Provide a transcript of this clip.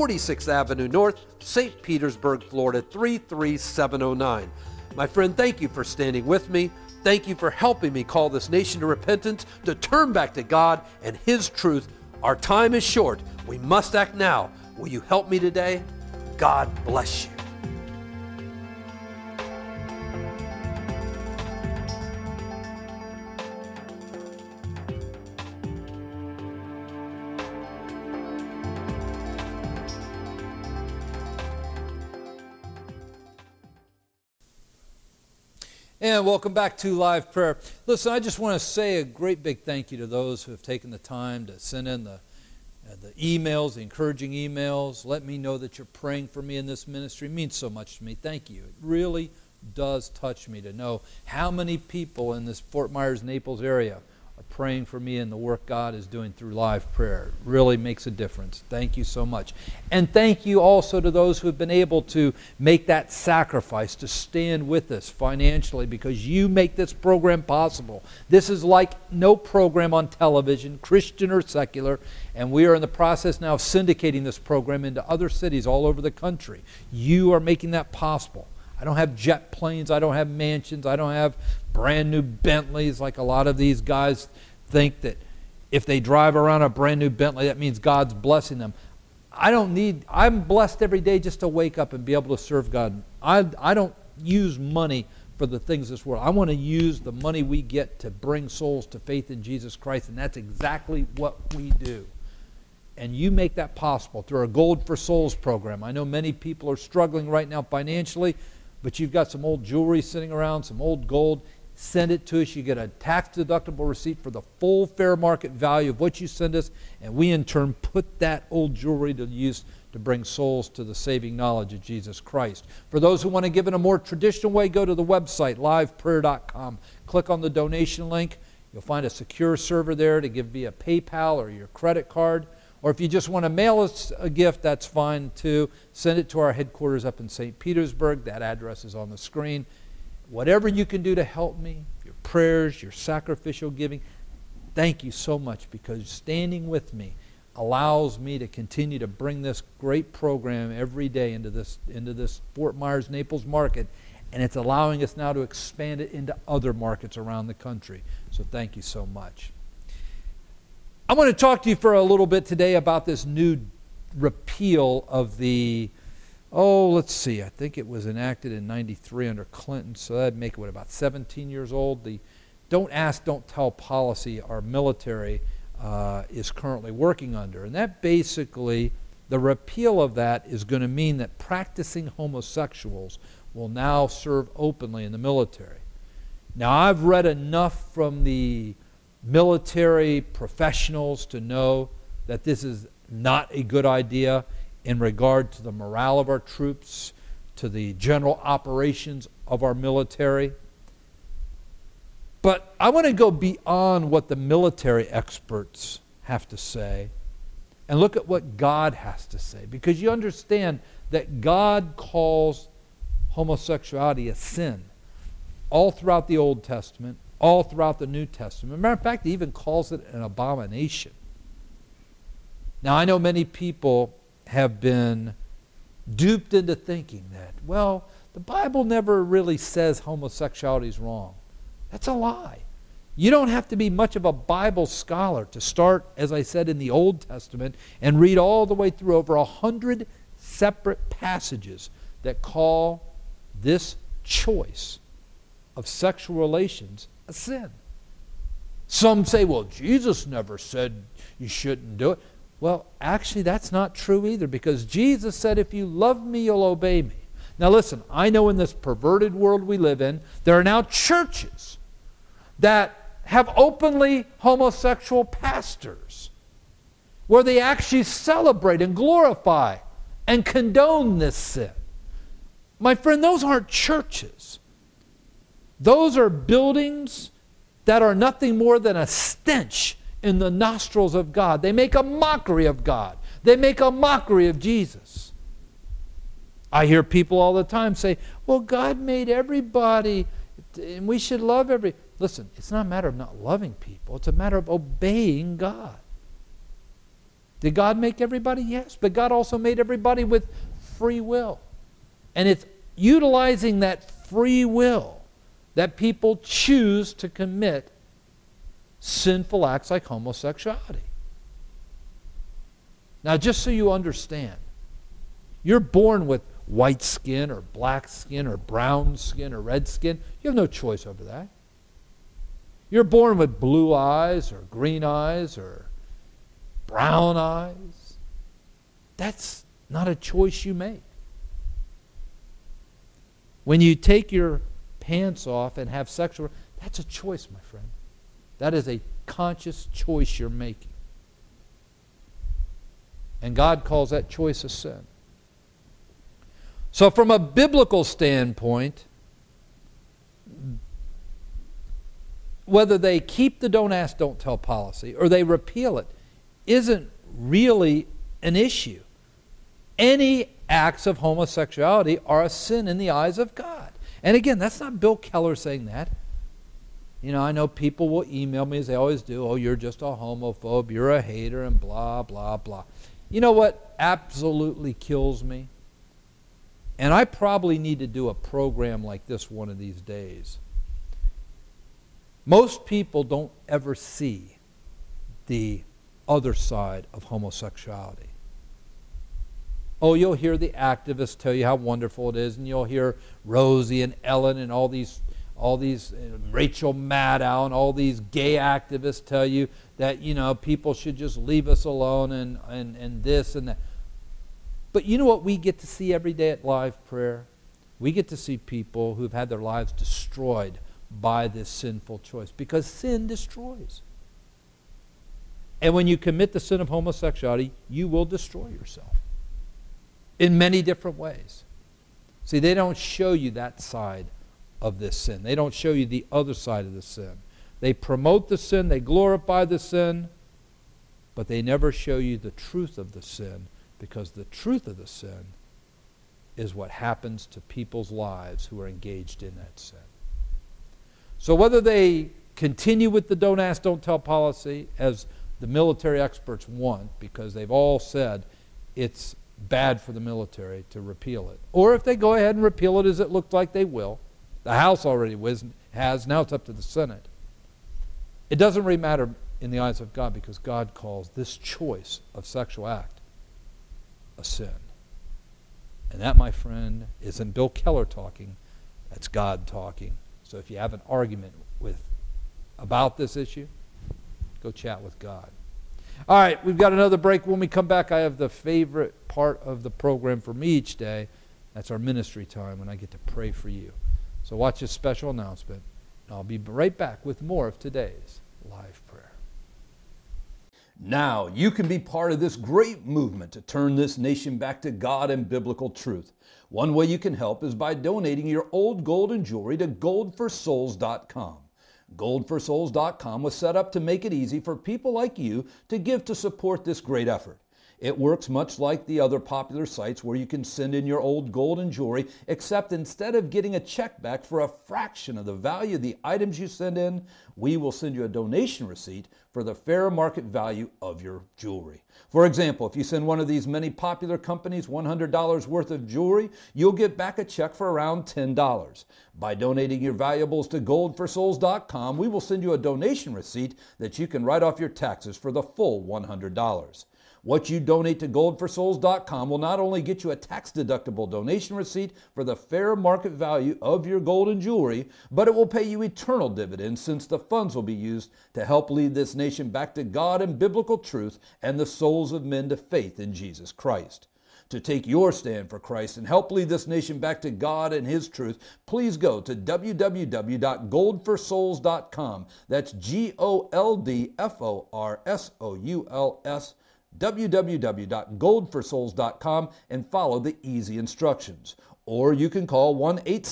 46th Avenue North, St. Petersburg, Florida 33709. My friend, thank you for standing with me. Thank you for helping me call this nation to repentance, to turn back to God and His truth. Our time is short. We must act now. Will you help me today? God bless you. And welcome back to Live Prayer. Listen, I just want to say a great big thank you to those who have taken the time to send in the emails, the encouraging emails. Let me know that you're praying for me in this ministry. It means so much to me. Thank you. It really does touch me to know how many people in this Fort Myers, Naples area are praying for me and the work God is doing through Live Prayer. It really makes a difference. Thank you so much. And thank you also to those who have been able to make that sacrifice to stand with us financially, because you make this program possible. This is like no program on television, Christian or secular, and we are in the process now of syndicating this program into other cities all over the country. You are making that possible. I don't have jet planes, I don't have mansions, I don't have brand new Bentleys like a lot of these guys think that if they drive around a brand new Bentley, that means God's blessing them. I'm blessed every day just to wake up and be able to serve God. I don't use money for the things of this world. I want to use the money we get to bring souls to faith in Jesus Christ, and that's exactly what we do. And you make that possible through our Gold for Souls program. I know many people are struggling right now financially, but you've got some old jewelry sitting around, some old gold. Send it to us. You get a tax-deductible receipt for the full fair market value of what you send us, and we in turn put that old jewelry to use to bring souls to the saving knowledge of Jesus Christ. For those who want to give in a more traditional way, go to the website, liveprayer.com. Click on the donation link. You'll find a secure server there to give via PayPal or your credit card. Or if you just want to mail us a gift, that's fine too. Send it to our headquarters up in St. Petersburg. That address is on the screen. Whatever you can do to help me, your prayers, your sacrificial giving, thank you so much, because standing with me allows me to continue to bring this great program every day into this Fort Myers, Naples market, and it's allowing us now to expand it into other markets around the country. So thank you so much. I want to talk to you for a little bit today about this new repeal of the, I think it was enacted in 93 under Clinton, so that'd make it, about 17 years old. The Don't Ask, Don't Tell policy our military is currently working under. And that basically, the repeal of that is going to mean that practicing homosexuals will now serve openly in the military. Now, I've read enough from the military professionals to know that this is not a good idea in regard to the morale of our troops, to the general operations of our military. But I want to go beyond what the military experts have to say and look at what God has to say, because you understand that God calls homosexuality a sin all throughout the Old Testament, all throughout the New Testament. As a matter of fact, he even calls it an abomination. Now, I know many people have been duped into thinking that, well, the Bible never really says homosexuality is wrong. That's a lie. You don't have to be much of a Bible scholar to start, as I said, in the Old Testament and read all the way through over 100 separate passages that call this choice of sexual relations a sin. Some say, well, Jesus never said you shouldn't do it. Well, actually, that's not true either, because Jesus said, if you love me, you'll obey me. Now listen, I know in this perverted world we live in, there are now churches that have openly homosexual pastors, where they actually celebrate and glorify and condone this sin. My friend, those aren't churches. Those are buildings that are nothing more than a stench in the nostrils of God. They make a mockery of God. They make a mockery of Jesus. I hear people all the time say, well, God made everybody and we should love every... Listen, it's not a matter of not loving people. It's a matter of obeying God. Did God make everybody? Yes. But God also made everybody with free will. And it's utilizing that free will that people choose to commit sinful acts like homosexuality. Now, just so you understand, you're born with white skin or black skin or brown skin or red skin. You have no choice over that. You're born with blue eyes or green eyes or brown eyes. That's not a choice you make. When you take your pants off and have sexual, that's a choice, my friend. That is a conscious choice you're making. And God calls that choice a sin. So from a biblical standpoint, whether they keep the don't ask, don't tell policy or they repeal it isn't really an issue. Any acts of homosexuality are a sin in the eyes of God. And again, that's not Bill Keller saying that. You know, I know people will email me, as they always do, oh, you're just a homophobe, you're a hater, and blah, blah, blah. You know what absolutely kills me? And I probably need to do a program like this one of these days. Most people don't ever see the other side of homosexuality. Oh, you'll hear the activists tell you how wonderful it is, and you'll hear Rosie and Ellen and all these Rachel Maddow and all these gay activists tell you that, you know, people should just leave us alone and this and that. But you know what we get to see every day at Live Prayer? We get to see people who've had their lives destroyed by this sinful choice, because sin destroys. And when you commit the sin of homosexuality, you will destroy yourself in many different ways. See, they don't show you that side of this sin. They don't show you the other side of the sin. They promote the sin, they glorify the sin, but they never show you the truth of the sin, because the truth of the sin is what happens to people's lives who are engaged in that sin. So whether they continue with the don't ask, don't tell policy, as the military experts want, because they've all said it's bad for the military to repeal it, or if they go ahead and repeal it, as it looked like they will, the House already has, now it's up to the Senate. It doesn't really matter in the eyes of God, because God calls this choice of sexual act a sin. And that, my friend, isn't Bill Keller talking, that's God talking. So if you have an argument about this issue, go chat with God. All right, we've got another break. When we come back, I have the favorite part of the program for me each day. That's our ministry time, when I get to pray for you. So watch this special announcement. I'll be right back with more of today's Live Prayer. Now you can be part of this great movement to turn this nation back to God and biblical truth. One way you can help is by donating your old gold and jewelry to goldforsouls.com. Goldforsouls.com was set up to make it easy for people like you to give to support this great effort. It works much like the other popular sites where you can send in your old gold and jewelry, except instead of getting a check back for a fraction of the value of the items you send in, we will send you a donation receipt for the fair market value of your jewelry. For example, if you send one of these many popular companies $100 worth of jewelry, you'll get back a check for around $10. By donating your valuables to goldforsouls.com, we will send you a donation receipt that you can write off your taxes for the full $100. What you donate to goldforsouls.com will not only get you a tax-deductible donation receipt for the fair market value of your gold and jewelry, but it will pay you eternal dividends, since the funds will be used to help lead this nation back to God and biblical truth and the souls of men to faith in Jesus Christ. To take your stand for Christ and help lead this nation back to God and His truth, please go to www.goldforsouls.com. That's GOLDFORSOULS. www.goldforsouls.com and follow the easy instructions. Or you can call 1-800